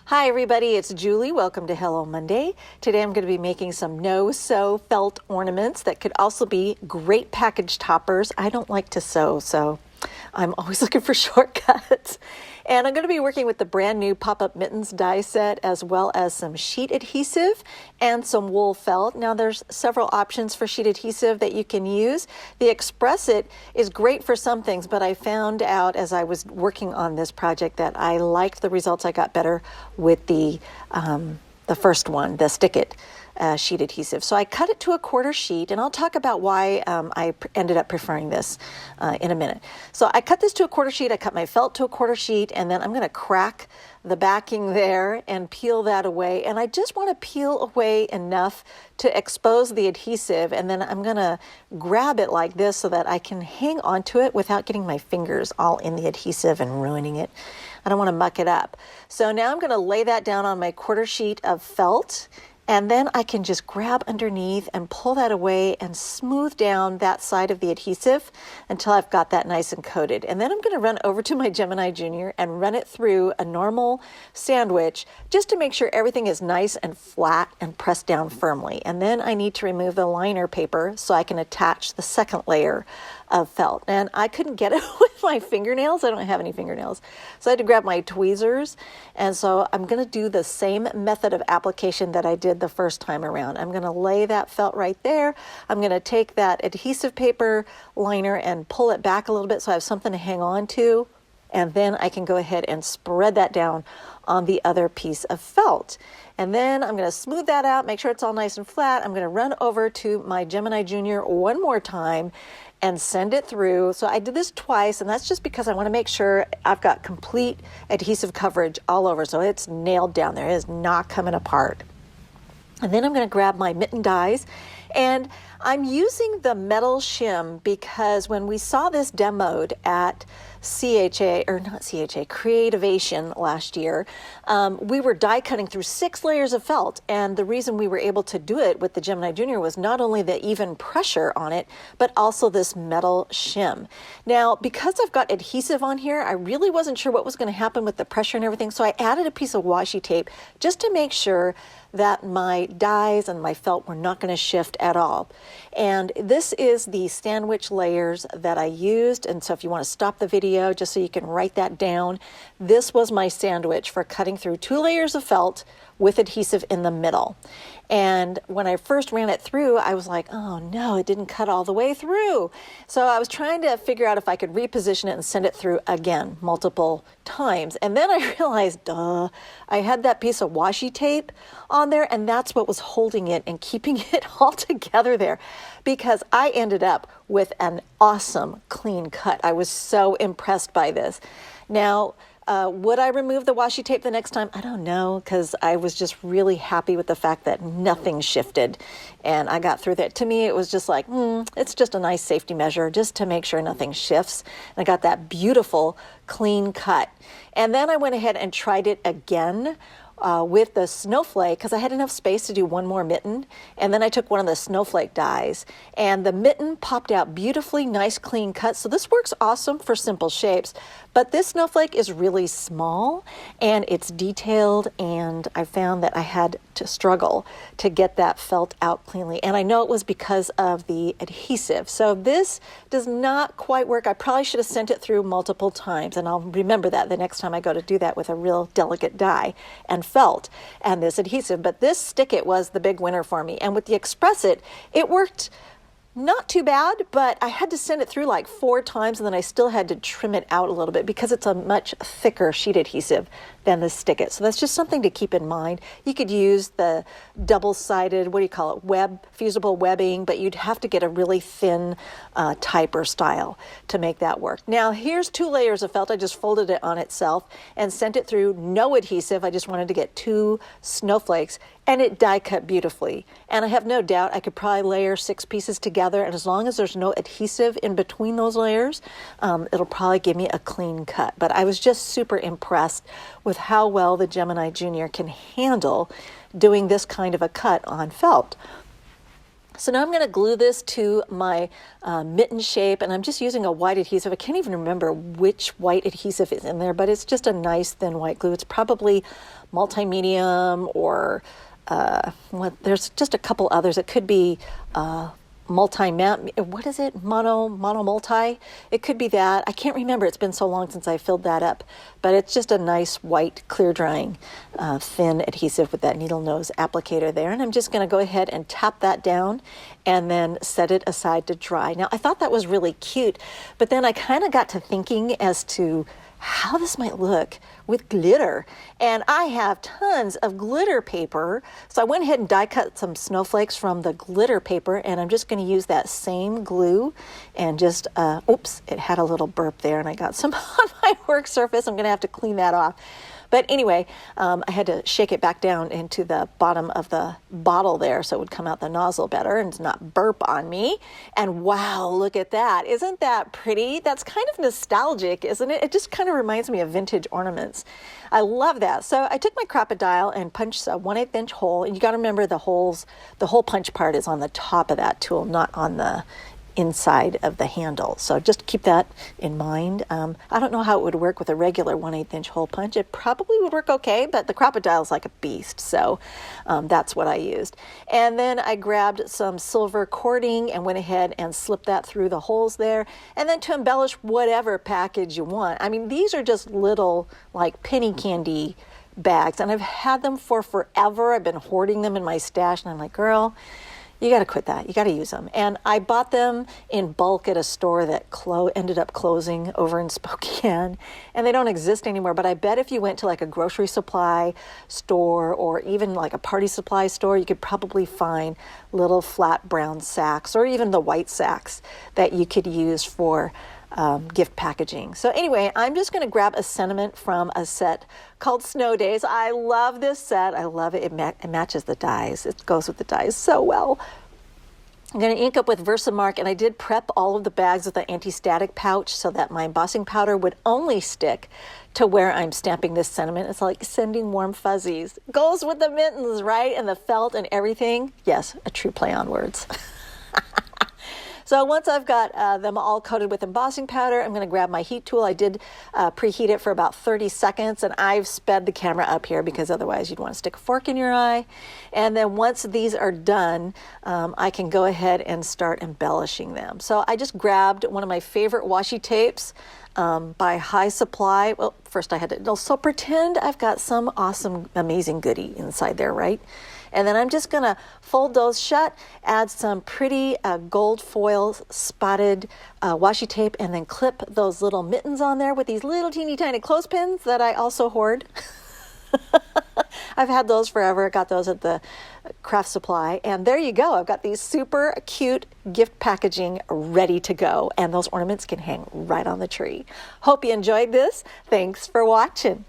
Hi everybody, it's Julie. Welcome to Hello Monday. Today I'm going to be making some no-sew felt ornaments that could also be great package toppers. I don't like to sew, so I'm always looking for shortcuts. And I'm going to be working with the brand new pop-up mittens die set, as well as some sheet adhesive and some wool felt. Now there's several options for sheet adhesive that you can use. The Express It is great for some things, but I found out as I was working on this project that I liked the results I got better with the first one, the Stick It sheet adhesive. So I cut it to a quarter sheet, and I'll talk about why I ended up preferring this in a minute. So I cut this to a quarter sheet, I cut my felt to a quarter sheet, and then I'm going to crack the backing there and peel that away. And I just want to peel away enough to expose the adhesive, and then I'm going to grab it like this so that I can hang onto it without getting my fingers all in the adhesive and ruining it. I don't want to muck it up. So now I'm going to lay that down on my quarter sheet of felt, and then I can just grab underneath and pull that away and smooth down that side of the adhesive until I've got that nice and coated. And then I'm going to run over to my Gemini Junior and run it through a normal sandwich just to make sure everything is nice and flat and pressed down firmly. And then I need to remove the liner paper so I can attach the second layer of felt. And I couldn't get it with my fingernails. I don't have any fingernails. So I had to grab my tweezers. And so I'm going to do the same method of application that I did the first time around. I'm going to lay that felt right there. I'm going to take that adhesive paper liner and pull it back a little bit so I have something to hang on to. And then I can go ahead and spread that down on the other piece of felt. And then I'm going to smooth that out, make sure it's all nice and flat. I'm going to run over to my Gemini Junior one more time and send it through. So I did this twice, and that's just because I want to make sure I've got complete adhesive coverage all over, so it's nailed down there. It is not coming apart. And then I'm going to grab my mitten dies, and I'm using the metal shim because when we saw this demoed at Creativation last year, we were die cutting through 6 layers of felt, and the reason we were able to do it with the Gemini Junior was not only the even pressure on it, but also this metal shim. Now, because I've got adhesive on here, I really wasn't sure what was going to happen with the pressure and everything, so I added a piece of washi tape just to make sure that my dies and my felt were not going to shift at all. And this is the sandwich layers that I used, and so if you want to stop the video just so you can write that down, this was my sandwich for cutting through 2 layers of felt with adhesive in the middle. And when I first ran it through, I was like, oh no, it didn't cut all the way through. So I was trying to figure out if I could reposition it and send it through again multiple times. And then I realized, I had that piece of washi tape on there, and that's what was holding it and keeping it all together there, because I ended up with an awesome clean cut. I was so impressed by this. Now, would I remove the washi tape the next time? I don't know, because I was just really happy with the fact that nothing shifted and I got through that. To me, it was just like, it's just a nice safety measure just to make sure nothing shifts. And I got that beautiful clean cut. And then I went ahead and tried it again with the snowflake, because I had enough space to do one more mitten, and then I took one of the snowflake dies, and the mitten popped out beautifully, nice clean cut. So this works awesome for simple shapes, but this snowflake is really small and it's detailed, and I found that I had to struggle to get that felt out cleanly, and I know it was because of the adhesive. So this does not quite work. I probably should have sent it through multiple times, and I'll remember that the next time I go to do that with a real delicate die and felt and this adhesive. But this Stick It was the big winner for me, and with the Express It, it worked not too bad, but I had to send it through like 4 times, and then I still had to trim it out a little bit because it's a much thicker sheet adhesive than the Stick It. So that's just something to keep in mind. You could use the double-sided, fusible webbing, but you'd have to get a really thin type or style to make that work. Now here's 2 layers of felt. I just folded it on itself and sent it through no adhesive. I just wanted to get 2 snowflakes, and it die cut beautifully. And I have no doubt I could probably layer 6 pieces together, and as long as there's no adhesive in between those layers, it'll probably give me a clean cut. But I was just super impressed with how well the Gemini Junior can handle doing this kind of a cut on felt. So now I'm going to glue this to my mitten shape, and I'm just using a white adhesive. I can't even remember which white adhesive is in there, but it's just a nice thin white glue. It's probably multi-medium or there's just a couple others. It could be multi-matte, what is it? Mono-multi? It could be that. I can't remember. It's been so long since I filled that up. But it's just a nice white clear drying thin adhesive with that needle nose applicator there. And I'm just going to go ahead and tap that down and then set it aside to dry. Now, I thought that was really cute, but then I kind of got to thinking as to how this might look with glitter. And I have tons of glitter paper. So I went ahead and die cut some snowflakes from the glitter paper, and I'm just going to use that same glue and just, oops, it had a little burp there and I got some on my work surface. I'm going to have to clean that off. But anyway, I had to shake it back down into the bottom of the bottle there so it would come out the nozzle better and not burp on me. And wow, look at that. Isn't that pretty? That's kind of nostalgic, isn't it? It just kind of reminds me of vintage ornaments. I love that. So I took my Crop-A-Dial and punched a 1/8 inch hole. And you got to remember the hole punch part is on the top of that tool, not on the inside of the handle. So just keep that in mind. I don't know how it would work with a regular 1/8 inch hole punch. It probably would work okay, but the Crop-A-Dial is like a beast. So that's what I used. And then I grabbed some silver cording and went ahead and slipped that through the holes there. And then to embellish whatever package you want. I mean, these are just little like penny candy bags, and I've had them for forever. I've been hoarding them in my stash, and I'm like, girl, you got to quit that. You got to use them. And I bought them in bulk at a store that ended up closing over in Spokane, and they don't exist anymore. But I bet if you went to like a grocery supply store or even like a party supply store, you could probably find little flat brown sacks or even the white sacks that you could use for gift packaging. So anyway, I'm just going to grab a sentiment from a set called Snow Days. I love this set. I love it. It matches the dies. It goes with the dies so well. I'm going to ink up with Versamark, and I did prep all of the bags with an anti-static pouch so that my embossing powder would only stick to where I'm stamping this sentiment. It's like sending warm fuzzies. Goes with the mittens, right? And the felt and everything. Yes, a true play on words. So once I've got them all coated with embossing powder, I'm going to grab my heat tool. I did preheat it for about 30 seconds, and I've sped the camera up here because otherwise you'd want to stick a fork in your eye. And then once these are done, I can go ahead and start embellishing them. So I just grabbed one of my favorite washi tapes by High Supply. Well, first I had to, so pretend I've got some awesome, amazing goodie inside there, right? And then I'm just going to fold those shut, add some pretty gold foil spotted washi tape, and then clip those little mittens on there with these little teeny tiny clothespins that I also hoard. I've had those forever. I got those at the craft supply. And there you go. I've got these super cute gift packaging ready to go. And those ornaments can hang right on the tree. Hope you enjoyed this. Thanks for watching.